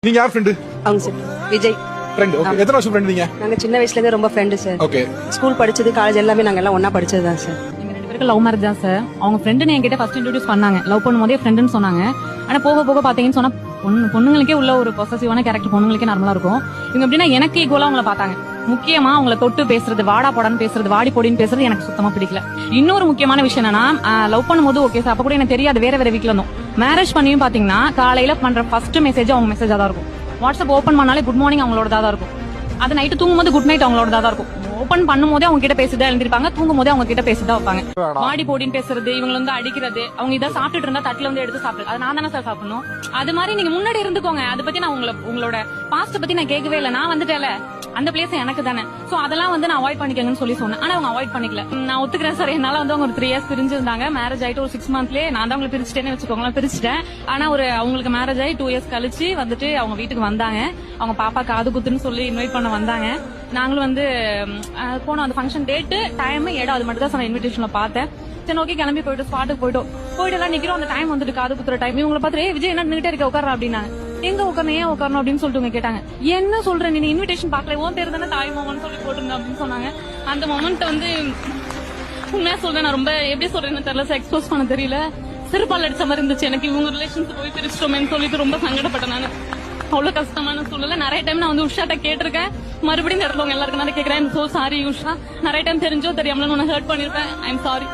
நீங்க யார் ஃப்ரெண்ட்? அவங்க சார் விஜய் ஃப்ரெண்ட். ஓகே. எத்தனை வருஷம் ஃப்ரெண்ட் நீங்க? நாங்க சின்ன வயசுல இருந்தே ரொம்ப ஃப்ரெண்ட் சார். ஓகே. ஸ்கூல் படிச்சது காலேஜ் எல்லாமே நாங்க எல்லாம் ஒண்ணா படிச்சது தான் சார். எங்க ரெண்டு பேருக்கு லவ் மேரேஜ் தான் சார். அவங்க ஃப்ரெண்டுன்னு என்கிட்ட ஃபர்ஸ்ட் இன்ட்ரோடியூஸ் பண்ணாங்க. லவ் பண்ணும்போதே ஃப்ரெண்டுன்னு சொன்னாங்க. ஆனா போக போக பாத்தீங்கன்னு சொன்னா பொண்ணுங்களுக்கே உள்ள ஒரு பொசசிவான கேரக்டர் பொண்ணுங்களுக்கே நார்மலா இருக்கும். இவங்க எப்படின்னா எனக்கு ஈக்குவலா அவங்கள பார்த்தாங்க. முக்கியமா அவங்கள தொட்டு பேசுறது, வாடா போடான்னு பேசுறது, வாடி பொடின்னு பேசுறது எனக்கு சுத்தமா பிடிக்கல. இன்னொரு முக்கியமான விஷயம் என்னன்னா, லவ் பண்ணும்போது ஓகே சார், அப்ப கூட எனக்கு தெரியாது, வேற வேற வீட்ல இருந்தோம். மேரேஜ் பண்ணியும் பாத்தீங்கன்னா காலையில பண்ற ஃபர்ஸ்ட் மெசேஜ் அவங்க மெசேஜா தான் இருக்கும். வாட்ஸ்அப் ஓபன் பண்ணாலே குட் மார்னிங் அவங்களோட தான் இருக்கும். அது நைட்டு தூங்கும்போது குட் நைட் அவங்களோட தான் இருக்கும். ஓபன் பண்ணும்போதே அவங்க கிட்ட பேசிதான் எழுந்திருப்பாங்க, தூங்கும் போதே அவங்க கிட்ட பேசிதான் வைப்பாங்க. மாடி போடின்னு பேசுறது, இவங்க வந்து அடிக்கிறது, அவங்க இதை சாப்பிட்டுட்டு இருந்தா தட்டுல வந்து எடுத்து சாப்பிடுறது, அது நான் தானே சார் சாப்பிடணும். அது மாதிரி நீங்க முன்னாடி இருந்துக்கோங்க. அதை பத்தி நான் உங்களோட பாஸ்ட் பத்தி நான் கேட்கவே இல்லை. நான் வந்துட்டேல, அந்த பிளேஸ் எனக்கு தானே. சோ அதெல்லாம் வந்து நான் அவாய்ட் பண்ணிக்கங்கன்னு சொல்லி சொன்னேன். ஆனா அவங்க அவாய்ட் பண்ணிக்கல. நான் ஒத்துக்கிறேன் சார், என்னால வந்து அவங்க ஒரு 3 இயர்ஸ் பிரிஞ்சிருந்தாங்க. மேரேஜ் ஆயிட்டு ஒரு 6 மந்த்லயே நான் தான் அவங்களை பிரிச்சுட்டேன்னு வச்சுக்கோங்களேன், பிரிச்சுட்டேன். ஆனா அவங்களுக்கு மேரேஜ் ஆகி 2 இயர்ஸ் கழிச்சு வந்துட்டு அவங்க வீட்டுக்கு வந்தாங்க. அவங்க பாப்பா காது குத்துன்னு சொல்லி இன்வைட் பண்ண வந்தாங்க. நாங்களும் வந்து போனோம். அந்த ஃபங்க்ஷன் டேட்டு, டைம், இடம் அது மட்டும் தான் சார் இன்விடேஷன்ல பார்த்தேன். சரி ஓகே கிளம்பி போயிட்டு ஸ்பாட்டுக்கு போயிட்டு எல்லாம் நிக்கிறோம். அந்த டைம் வந்துட்டு காது குத்துற டைம். இவங்களை பார்த்து விஜய் என்ன நின்னுட்டே இருக்க, உட்கார அப்படின்னா. எங்க உட்காரணும், ஏன் உட்காரணும் அப்படின்னு சொல்லிட்டு கேட்டாங்க. என்ன சொல்றேன், நீ இன்விடேஷன் பாக்கல, உன் பேரு தானே தாய் மோமன் சொல்லி போட்டுருங்க அப்படின்னு சொன்னாங்க. அந்த மொமெண்ட் வந்து உண்மையா சொல்றேன், நான் ரொம்ப எப்படி சொல்றேன்னு தெரியல, எக்ஸ்போஸ் பண்ண தெரியல. சிறுபால் அடிச்ச மாதிரி இருந்துச்சு எனக்கு. இவங்க ரிலேஷன்ஸ் போய் பிரிச்சிட்டோமேன்னு சொல்லிட்டு ரொம்ப சங்கடப்பட்டேன் நான். அவ்வளவு கஷ்டமான சூழ்நிலை. நிறைய டைம் நான் வந்து உஷாட்ட கேட்டிருக்கேன். மறுபடியும் இந்த இடத்துல எல்லாருக்கும் நான் கேட்கிறேன், சோ சாரி உஷா, நிறைய டைம் தெரிஞ்சோ தெரியாமல உன்னை ஹர்ட் பண்ணிருப்பேன், ஐ எம் சாரி.